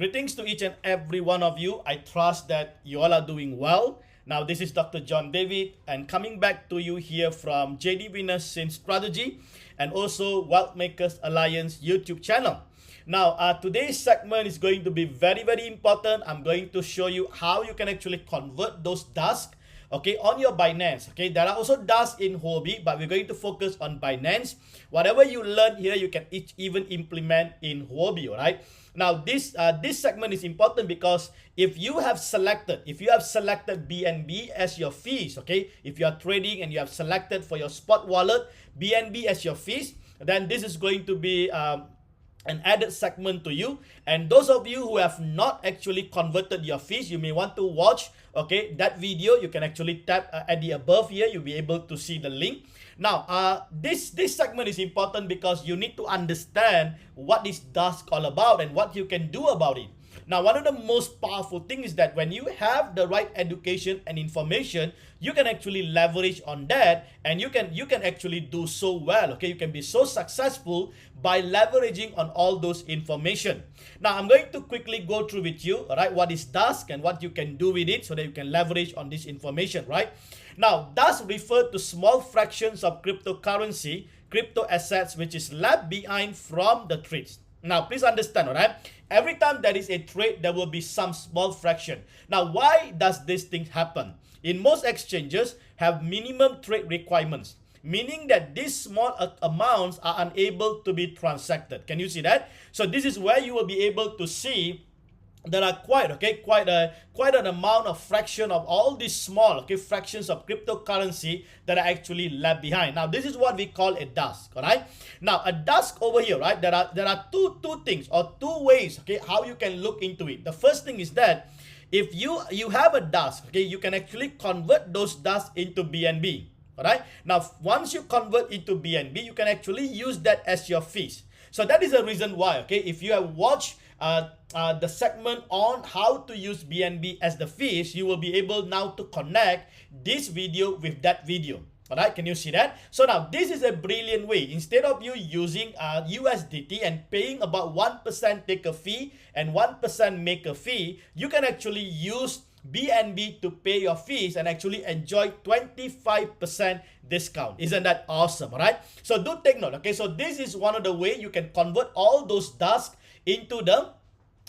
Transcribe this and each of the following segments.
Greetings to each and every one of you. I trust that you all are doing well. Now, this is Dr. John David, and coming back to you here from JDWINNER Strategy and also Wealth Makers Alliance YouTube channel. Now, today's segment is going to be very, very important. I'm going to show you how you can actually convert those Dusk, okay, on your Binance. Okay, there are also Dusk in Huobi, but we're going to focus on Binance. Whatever you learn here, you can even implement in Huobi, all right? Now, this segment is important because if you have selected BNB as your fees, okay, if you are trading and you have selected for your spot wallet BNB as your fees, then this is going to be an added segment to you. And those of you who have not actually converted your fees, you may want to watch, okay, that video. You can actually tap at the above here. You'll be able to see the link. Now, this segment is important because you need to understand what is Dusk all about and what you can do about it. Now, one of the most powerful things is that when you have the right education and information, you can actually leverage on that, and you can actually do so well. Okay, you can be so successful by leveraging on all those information. Now, I'm going to quickly go through with you, all right, what is Dusk and what you can do with it so that you can leverage on this information, right? Now, Dusk refers to small fractions of cryptocurrency, crypto assets, which is left behind from the trades. Now, please understand, all right? Every time there is a trade, there will be some small fraction. Now, why does this thing happen? In most exchanges have minimum trade requirements, meaning that these small amounts are unable to be transacted. Can you see that? So this is where you will be able to see there are quite an amount of fraction of all these small fractions of cryptocurrency that are actually left behind. Now, this is what we call a Dusk. All right. Now, a Dusk over here, right? There are two things or two ways, okay, how you can look into it. The first thing is that if you have a Dusk, okay, you can actually convert those Dusk into BNB. All right. Now, once you convert into BNB, you can actually use that as your fees. So that is the reason why, okay, if you have watched the segment on how to use BNB as the fees, you will be able now to connect this video with that video. All right, can you see that? So now this is a brilliant way. Instead of you using USDT and paying about 1% take a fee and 1% make a fee, you can actually use BNB to pay your fees and actually enjoy 25% discount. Isn't that awesome? All right, so do take note. Okay, so this is one of the way you can convert all those Dusk into the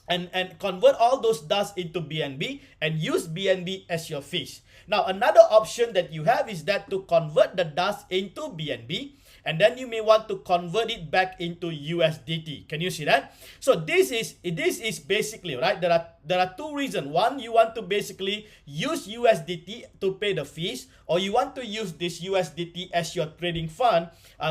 and convert all those Dusk into BNB and use BNB as your fees. Now, another option that you have is that to convert the Dusk into BNB, and then you may want to convert it back into USDT. Can you see that? So this is basically, right, there are two reasons. One, you want to basically use USDT to pay the fees, or you want to use this USDT as your trading fund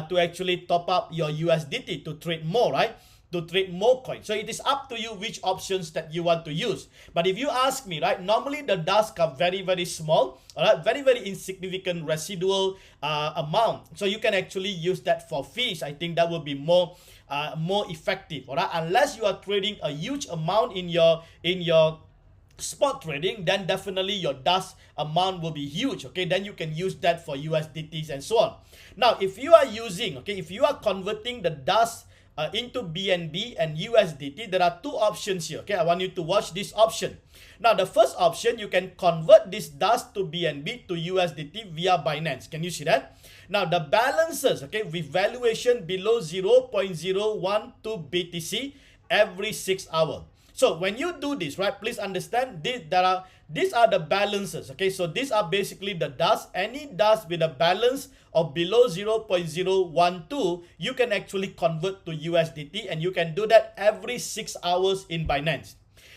to actually top up your USDT to trade more, right? To trade more coins. So it is up to you which options that you want to use. But if you ask me, right, normally the Dusk are very, very small, all right, very, very insignificant residual amount. So you can actually use that for fees. I think that will be more effective, all right? Unless you are trading a huge amount in your spot trading, then definitely your Dusk amount will be huge. Okay, then you can use that for USDTs and so on. Now, if you are using, okay, if you are converting the Dusk into BNB and USDT, there are two options here. Okay, I want you to watch this option. Now, the first option, you can convert this Dusk to BNB to USDT via Binance. Can you see that? Now, the balances, okay, with valuation below 0.012 BTC every 6 hours. So when you do this, right, please understand these are the balances. Okay, so these are basically the Dusk. Any Dusk with a balance of below 0.012, you can actually convert to USDT, and you can do that every 6 hours in Binance.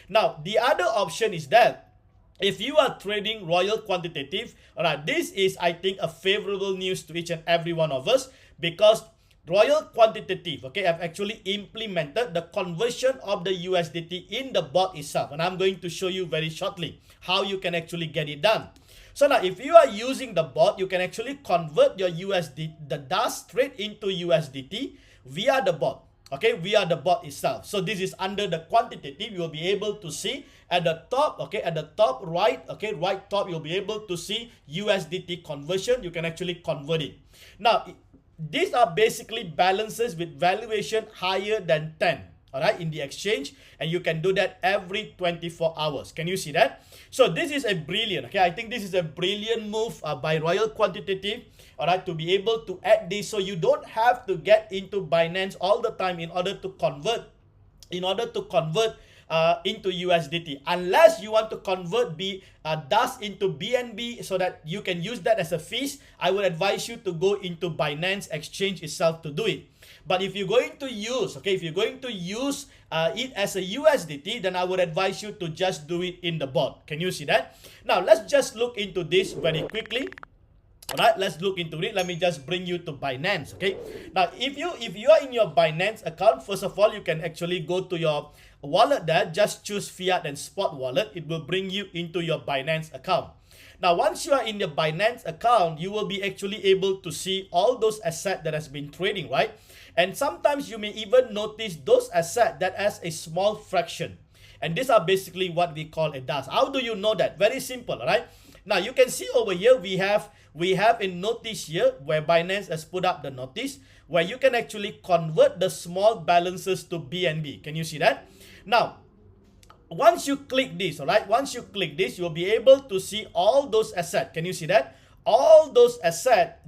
Now, the other option is that if you are trading Royal Quantitative, all right, this is, I think, a favorable news to each and every one of us, because Royal Quantitative, okay, have actually implemented the conversion of the USDT in the bot itself. And I'm going to show you very shortly how you can actually get it done. So now, if you are using the bot, you can actually convert your the Dusk straight into USDT via the bot. Okay, via the bot itself. So this is under the Quantitative. You will be able to see at the top, okay, at the top right, okay, right top, you'll be able to see USDT conversion. You can actually convert it. Now, these are basically balances with valuation higher than 10. all right, in the exchange, and you can do that every 24 hours. Can you see that? So this is a brilliant, okay, I think this is a brilliant move by Royal Quantitative, all right, to be able to add this, so you don't have to get into Binance all the time in order to convert into USDT, unless you want to convert Dust into BNB so that you can use that as a fees. I would advise you to go into Binance exchange itself to do it. But if you're going to use, okay, if you're going to use it as a USDT, then I would advise you to just do it in the bot. Can you see that? Now let's just look into this very quickly. Alright, let's look into it. Let me just bring you to Binance. Okay. Now, if you are in your Binance account, first of all, you can actually go to your wallet there. Just choose fiat and spot wallet. It will bring you into your Binance account. Now, once you are in your Binance account, you will be actually able to see all those assets that has been trading, right? And sometimes you may even notice those assets that has a small fraction. And these are basically what we call a dust. How do you know that? Very simple, right? Now, you can see over here, we have a notice here where Binance has put up the notice where you can actually convert the small balances to BNB. Can you see that? Now, once you click this, all right, once you click this, you'll be able to see all those assets. Can you see that? All those assets,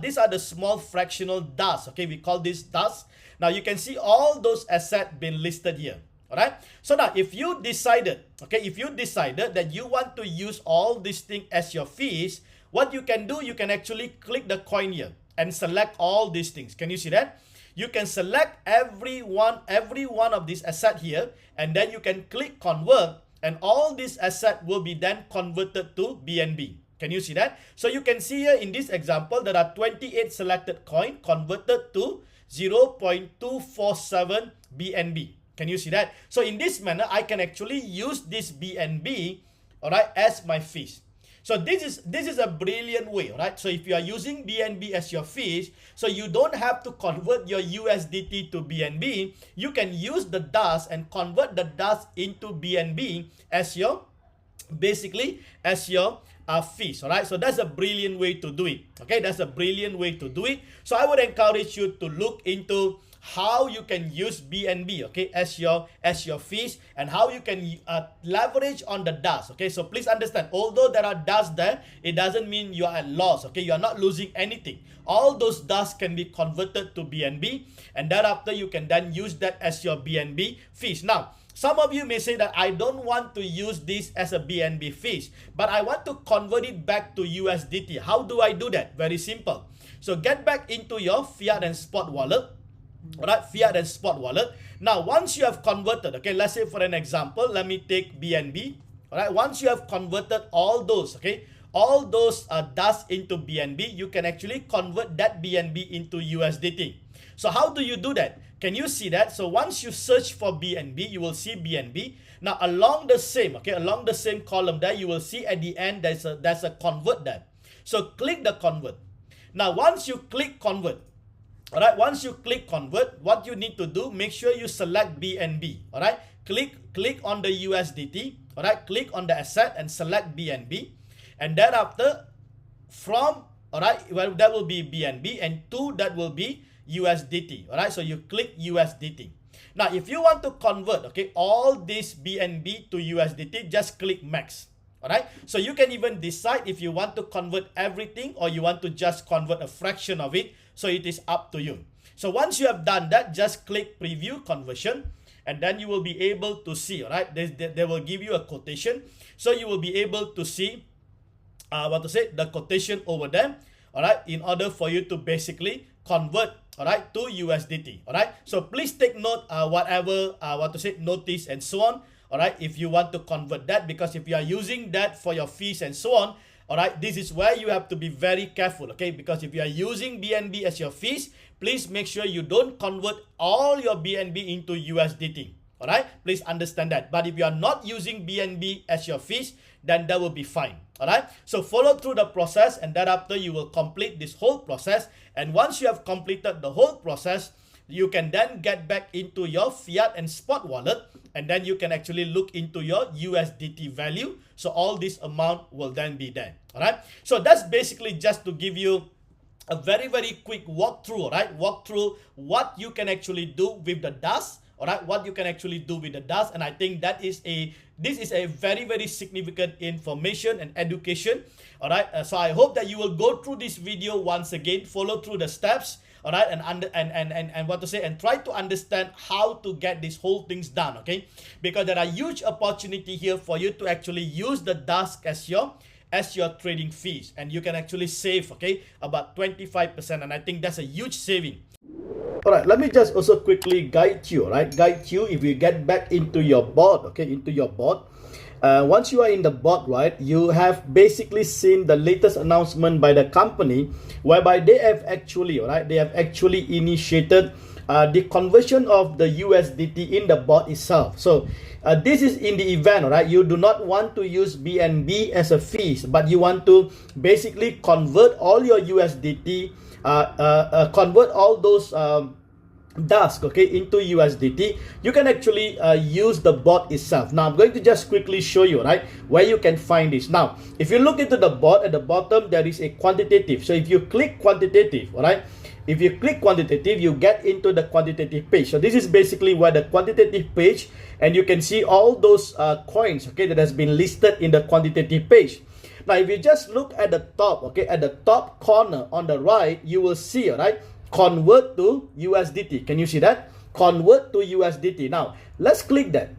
these are the small fractional dust. Okay, we call this dust. Now, you can see all those assets being listed here. Alright, so now if you decided, okay, if you decided that you want to use all these things as your fees, what you can do, you can actually click the coin here and select all these things. Can you see that? You can select every one of these assets here, and then you can click convert, and all these assets will be then converted to BNB. Can you see that? So you can see here in this example, there are 28 selected coin converted to 0.247 BNB. Can you see that? So in this manner, I can actually use this BNB, all right, as my fees. So this is a brilliant way, right? So if you are using BNB as your fees, so you don't have to convert your USDT to BNB. You can use the dust and convert the dust into BNB as your, basically as your fees. All right, so that's a brilliant way to do it. Okay, that's a brilliant way to do it. So I would encourage you to look into how you can use BNB, okay, as your fees, and how you can leverage on the dust. Okay, so please understand, although there are dust there, it doesn't mean you are at loss. Okay, you are not losing anything. All those dust can be converted to BNB, and thereafter you can then use that as your BNB fees. Now, some of you may say that I don't want to use this as a BNB fees, but I want to convert it back to USDT. How do I do that? Very simple. So get back into your fiat and spot wallet. Alright, fiat and spot wallet. Now, once you have converted, okay, let's say for an example, let me take BNB. Alright, once you have converted all those, okay, all those dust into BNB, you can actually convert that BNB into USDT. So how do you do that? Can you see that? So once you search for BNB, you will see BNB. Now along the same, okay, along the same column there, you will see at the end there's a convert there. So click the convert. Now once you click convert, alright, once you click convert, what you need to do, make sure you select BNB. Alright, click on the USDT. Alright, click on the asset and select BNB. And thereafter, from, alright, well, that will be BNB, and to that will be USDT. Alright, so you click USDT. Now, if you want to convert, okay, all this BNB to USDT, just click max. Alright, so you can even decide if you want to convert everything or you want to just convert a fraction of it. So it is up to you. So once you have done that, just click preview conversion, and then you will be able to see, alright, they will give you a quotation. So you will be able to see the quotation over there, alright, in order for you to basically convert, alright, to USDT. Alright, so please take note whatever notice and so on, alright, if you want to convert that, because if you are using that for your fees and so on, alright, this is where you have to be very careful, okay, because if you are using BNB as your fees, please make sure you don't convert all your BNB into USDT. Alright, please understand that. But if you are not using BNB as your fees, then that will be fine. Alright, so follow through the process, and thereafter you will complete this whole process. And once you have completed the whole process, you can then get back into your fiat and spot wallet, and then you can actually look into your USDT value. So all this amount will then be there. Alright, so that's basically just to give you a very quick walkthrough, right? Walk through what you can actually do with the dust, all right, what you can actually do with the Dusk. And I think this is a very, very significant information and education, all right. So I hope that you will go through this video once again, follow through the steps, all right, and what to say, and try to understand how to get these whole things done, okay? Because there are huge opportunity here for you to actually use the Dusk as your trading fees, and you can actually save, okay, about 25%, and I think that's a huge saving. All right, let me just also quickly guide you, right? Guide you if you get back into your bot, okay, into your bot. Once you are in the bot, right, you have basically seen the latest announcement by the company, whereby they have actually, all right, they have actually initiated the conversion of the USDT in the bot itself. So this is in the event, right, you do not want to use BNB as a fees, but you want to basically convert all your USDT, convert all those Dusk, okay, into USDT. You can actually use the bot itself. Now I'm going to just quickly show you, right, where you can find this. Now if you look into the bot, at the bottom there is a quantitative. So if you click quantitative, all right, if you click quantitative, you get into the quantitative page. So this is basically where the quantitative page, and you can see all those coins, okay, that has been listed in the quantitative page. Now if you just look at the top, okay, at the top corner on the right, you will see, all right, convert to USDT. Can you see that? Convert to USDT. Now let's click that.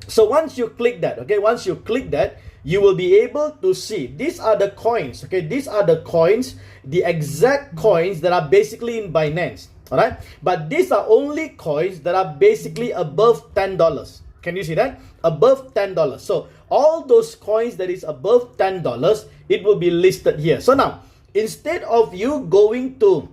So once you click that, okay, once you click that, you will be able to see these are the coins, okay, these are the coins, the exact coins that are basically in Binance, all right, but these are only coins that are basically above $10. Can you see that? Above $10. So all those coins that is above $10, it will be listed here. So now instead of you going to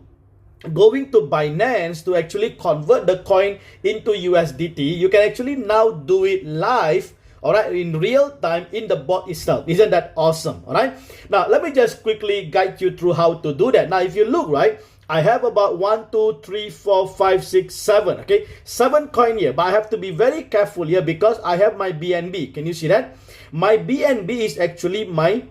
Binance to actually convert the coin into USDT, you can actually now do it live, all right, in real time in the bot itself. Isn't that awesome? All right, now let me just quickly guide you through how to do that. Now if you look, right, I have about 1 2 3 4 5 6 7, okay, 7 coin here, but I have to be very careful here because I have my BNB. Can you see that? My BNB is actually my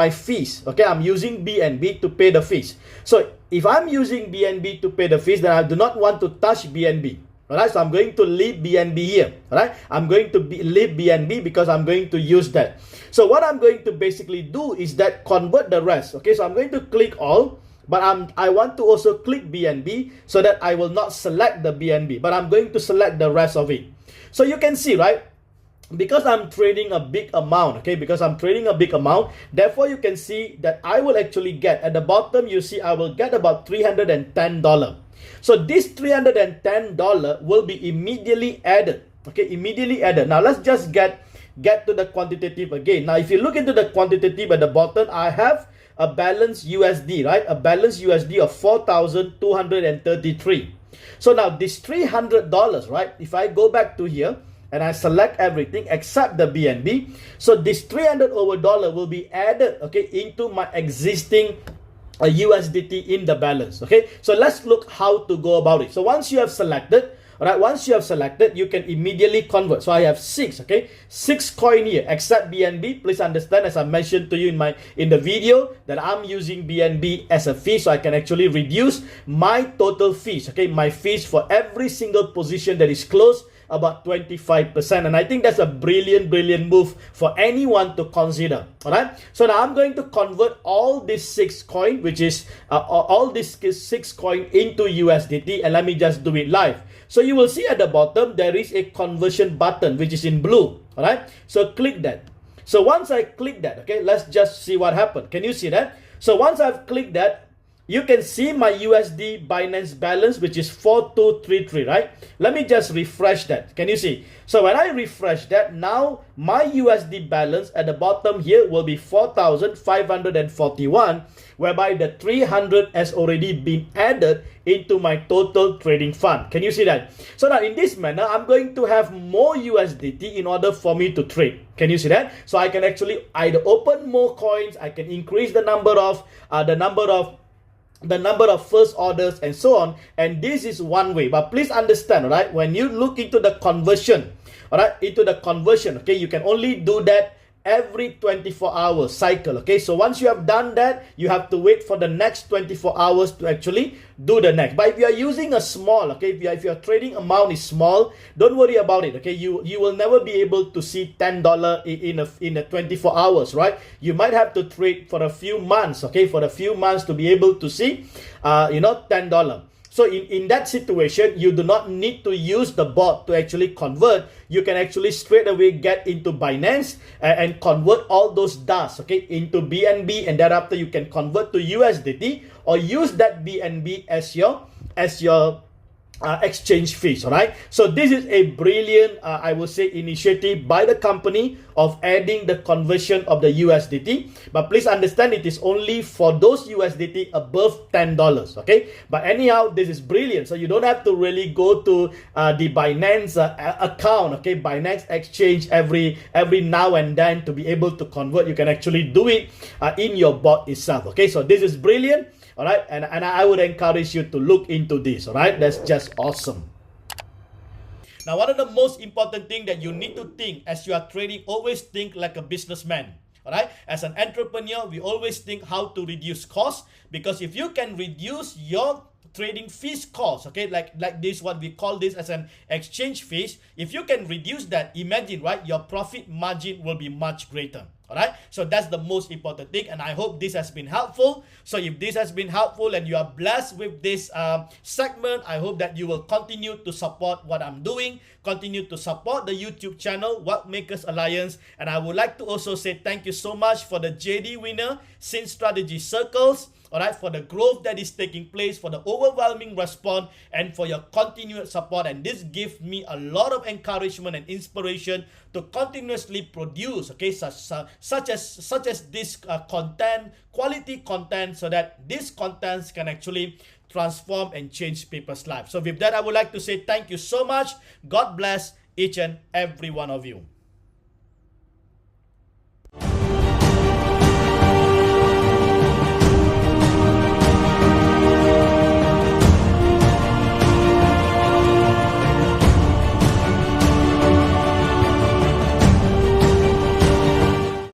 fees, okay. I'm using BNB to pay the fees. So if I'm using BNB to pay the fees, then I do not want to touch BNB. All right, so I'm going to leave BNB here. All right, I'm going to leave BNB because I'm going to use that. So what I'm going to basically do is that convert the rest. Okay, so I'm going to click all, but I want to also click BNB so that I will not select the BNB, but I'm going to select the rest of it. So you can see, right, because I'm trading a big amount, okay, because I'm trading a big amount, therefore you can see that I will actually get, at the bottom you see I will get about $310. So this $310 will be immediately added, okay, immediately added. Now let's just get to the quantitative again. Now if you look into the quantitative at the bottom, I have a balance USD, right, a balance USD of 4,233. So now this $300, right, if I go back to here and I select everything except the BNB, so this $300 will be added, okay, into my existing USDT in the balance. Okay, so let's look how to go about it. So once you have selected, all right, once you have selected, you can immediately convert. So I have 6, okay, 6 coin here except BNB. Please understand, as I mentioned to you in the video, that I'm using BNB as a fee, so I can actually reduce my total fees, okay, my fees for every single position that is closed about 25%, and I think that's a brilliant move for anyone to consider. All right, so now I'm going to convert all these 6 coin, which is all these 6 coin into USDT, and let me just do it live. So you will see at the bottom there is a conversion button which is in blue. All right, so click that. So once I click that, okay, let's just see what happened. Can you see that? So once I've clicked that, you can see my USD Binance balance, which is 4233, right? Let me just refresh that. Can you see? So when I refresh that, now my USD balance at the bottom here will be 4,541, whereby the 300 has already been added into my total trading fund. Can you see that? So now in this manner, I'm going to have more USDT in order for me to trade. Can you see that? So I can actually either open more coins, I can increase the number of first orders and so on, and this is one way. But please understand, right, when you look into the conversion, all right, into the conversion, okay, you can only do that every 24-hour cycle. Okay, so once you have done that, you have to wait for the next 24 hours to actually do the next. But if you are using a small, okay, if your trading amount is small, don't worry about it. Okay, you will never be able to see $10 in a 24 hours, right? You might have to trade for a few months, okay, for a few months to be able to see $10. So in that situation, you do not need to use the bot to actually convert. You can actually straight away get into Binance and convert all those DAS, okay, into BNB, and thereafter you can convert to USDT or use that BNB as your exchange fees. All right, so this is a brilliant I would say initiative by the company of adding the conversion of the USDT, but please understand it is only for those USDT above $10. Okay, but anyhow, this is brilliant. So you don't have to really go to the Binance account, okay, Binance exchange every now and then to be able to convert. You can actually do it in your bot itself. Okay, so this is brilliant. All right, and I would encourage you to look into this. All right, that's just awesome. Now, one of the most important thing that you need to think as you are trading, always think like a businessman. All right, as an entrepreneur, we always think how to reduce costs, because if you can reduce your trading fees cost, okay, like this, what we call this as an exchange fees, if you can reduce that, imagine, right, your profit margin will be much greater. All right, so that's the most important thing, and I hope this has been helpful. So if this has been helpful and you are blessed with this segment, I hope that you will continue to support what I'm doing, continue to support the YouTube channel, Wealth Makers Alliance, and I would like to also say thank you so much for the JD Winner Sin Strategy Circles. All right, for the growth that is taking place, for the overwhelming response, and for your continued support. And this gives me a lot of encouragement and inspiration to continuously produce, okay, such as this content, quality content, so that these contents can actually transform and change people's lives. So with that, I would like to say thank you so much. God bless each and every one of you.